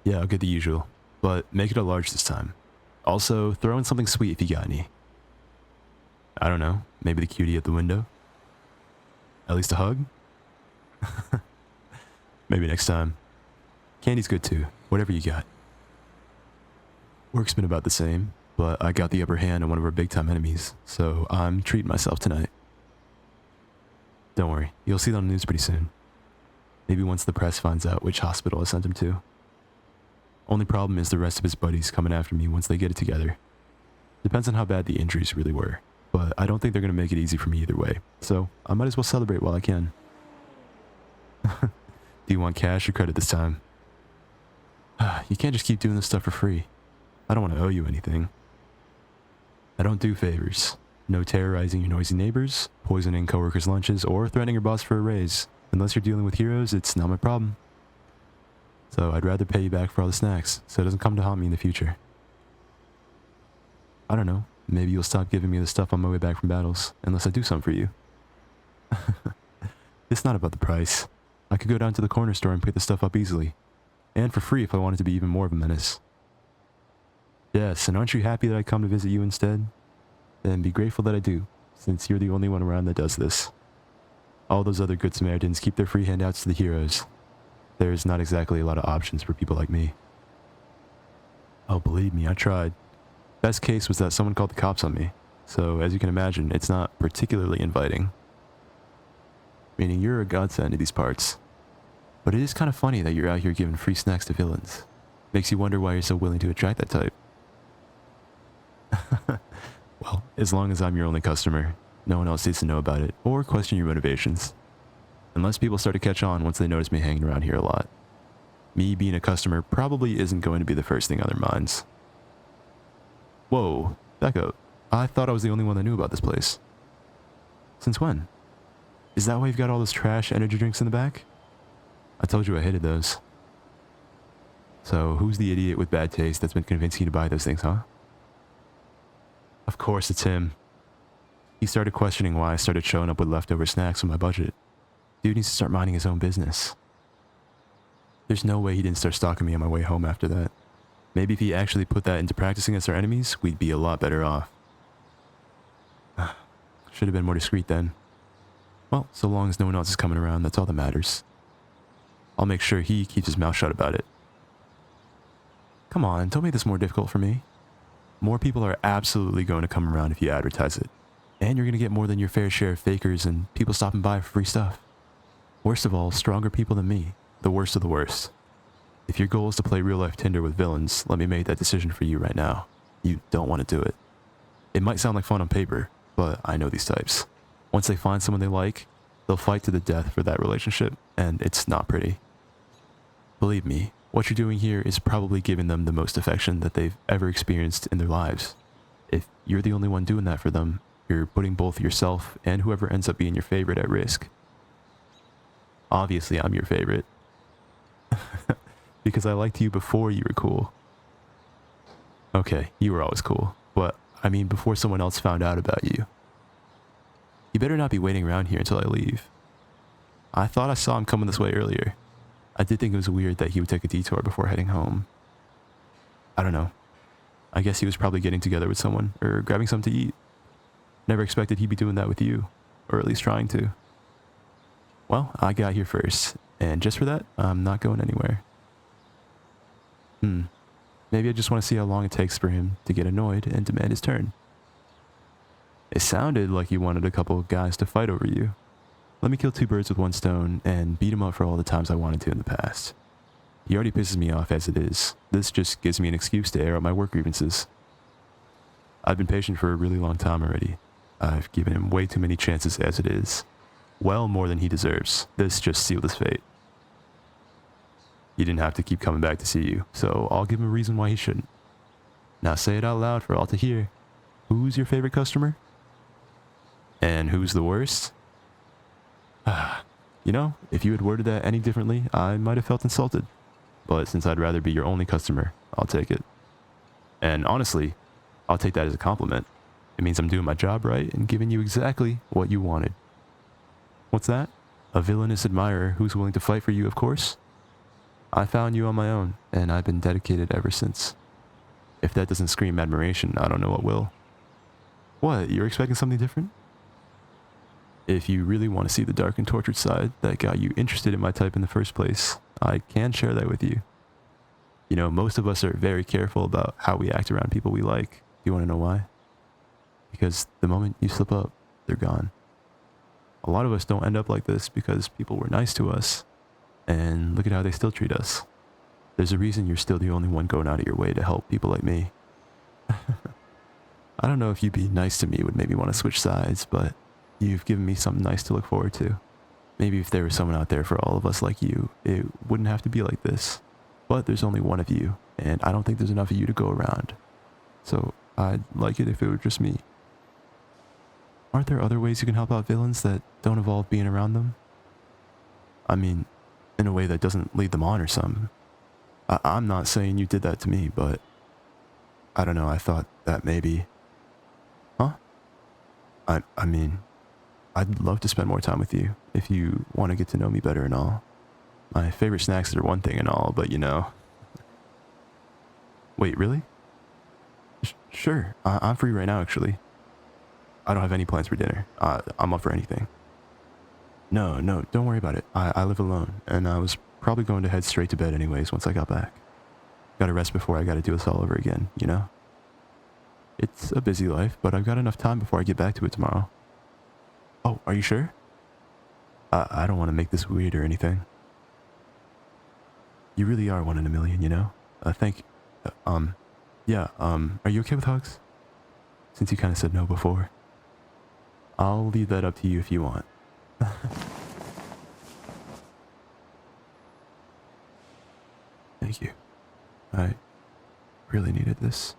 Yeah, I'll get the usual, but make it a large this time. Also, throw in something sweet if you got any. I don't know, maybe the cutie at the window? At least a hug? Maybe next time. Candy's good too, whatever you got. Work's been about the same, but I got the upper hand on one of our big-time enemies, so I'm treating myself tonight. Don't worry, you'll see it on the news pretty soon. Maybe once the press finds out which hospital I sent him to. Only problem is the rest of his buddies coming after me once they get it together. Depends on how bad the injuries really were, but I don't think they're going to make it easy for me either way, so I might as well celebrate while I can. Do you want cash or credit this time? You can't just keep doing this stuff for free. I don't want to owe you anything. I don't do favors. No terrorizing your noisy neighbors, poisoning coworkers' lunches, or threatening your boss for a raise. Unless you're dealing with heroes, it's not my problem. So I'd rather pay you back for all the snacks, so it doesn't come to haunt me in the future. I don't know, maybe you'll stop giving me the stuff on my way back from battles, unless I do something for you. It's not about the price. I could go down to the corner store and pick the stuff up easily. And for free if I wanted to be even more of a menace. Yes, and aren't you happy that I come to visit you instead? Then be grateful that I do, since you're the only one around that does this. All those other good Samaritans keep their free handouts to the heroes. There's not exactly a lot of options for people like me. Oh, believe me, I tried. Best case was that someone called the cops on me, so as you can imagine, it's not particularly inviting. Meaning you're a godsend to these parts. But it is kind of funny that you're out here giving free snacks to villains. Makes you wonder why you're so willing to attract that type. Well, as long as I'm your only customer, no one else needs to know about it or question your motivations. Unless people start to catch on once they notice me hanging around here a lot. Me being a customer probably isn't going to be the first thing on their minds. Whoa, back up. I thought I was the only one that knew about this place. Since when? Is that why you've got all those trash energy drinks in the back? I told you I hated those. So who's the idiot with bad taste that's been convincing you to buy those things, huh? Of course it's him. He started questioning why I started showing up with leftover snacks on my budget. Dude needs to start minding his own business. There's no way he didn't start stalking me on my way home after that. Maybe if he actually put that into practice against our enemies, we'd be a lot better off. Should have been more discreet then. Well, so long as no one else is coming around, that's all that matters. I'll make sure he keeps his mouth shut about it. Come on, don't make this more difficult for me. More people are absolutely going to come around if you advertise it. And you're going to get more than your fair share of fakers and people stopping by for free stuff. Worst of all, stronger people than me. The worst of the worst. If your goal is to play real-life Tinder with villains, let me make that decision for you right now. You don't want to do it. It might sound like fun on paper, but I know these types. Once they find someone they like, they'll fight to the death for that relationship, and it's not pretty. Believe me, what you're doing here is probably giving them the most affection that they've ever experienced in their lives. If you're the only one doing that for them, you're putting both yourself and whoever ends up being your favorite at risk. Obviously, I'm your favorite. Because I liked you before you were cool. Okay, you were always cool, but I mean before someone else found out about you. You better not be waiting around here until I leave. I thought I saw him coming this way earlier. I did think it was weird that he would take a detour before heading home. I don't know. I guess he was probably getting together with someone or grabbing something to eat. Never expected he'd be doing that with you, or at least trying to. Well, I got here first, and just for that, I'm not going anywhere. Maybe I just want to see how long it takes for him to get annoyed and demand his turn. It sounded like you wanted a couple of guys to fight over you. Let me kill two birds with one stone and beat him up for all the times I wanted to in the past. He already pisses me off as it is. This just gives me an excuse to air out my work grievances. I've been patient for a really long time already. I've given him way too many chances as it is. Well more than he deserves. This just sealed his fate. He didn't have to keep coming back to see you, so I'll give him a reason why he shouldn't. Now say it out loud for all to hear. Who's your favorite customer? And who's the worst? You know, if you had worded that any differently, I might have felt insulted. But since I'd rather be your only customer, I'll take it. And honestly, I'll take that as a compliment. It means I'm doing my job right and giving you exactly what you wanted. What's that? A villainous admirer who's willing to fight for you, of course? I found you on my own, and I've been dedicated ever since. If that doesn't scream admiration, I don't know what will. What, you're expecting something different? If you really want to see the dark and tortured side that got you interested in my type in the first place, I can share that with you. You know, most of us are very careful about how we act around people we like. Do you want to know why? Because the moment you slip up, they're gone. A lot of us don't end up like this because people were nice to us, and look at how they still treat us. There's a reason you're still the only one going out of your way to help people like me. I don't know if you being nice to me would make me want to switch sides, but you've given me something nice to look forward to. Maybe if there was someone out there for all of us like you, it wouldn't have to be like this. But there's only one of you, and I don't think there's enough of you to go around. So I'd like it if it were just me. Aren't there other ways you can help out villains that don't involve being around them? I mean, in a way that doesn't lead them on or something. I'm not saying you did that to me, but I don't know, I thought that maybe... Huh? I mean, I'd love to spend more time with you if you want to get to know me better and all. My favorite snacks are one thing and all, but you know... Wait, really? Sure, I'm free right now, actually. I don't have any plans for dinner. I'm up for anything. No, don't worry about it. I live alone, and I was probably going to head straight to bed anyways once I got back. Gotta rest before I gotta do this all over again, you know? It's a busy life, but I've got enough time before I get back to it tomorrow. Oh, are you sure? I don't want to make this weird or anything. You really are one in a million, you know? Thank you. Yeah, are you okay with hugs? Since you kind of said no before. I'll leave that up to you if you want. Thank you. I really needed this.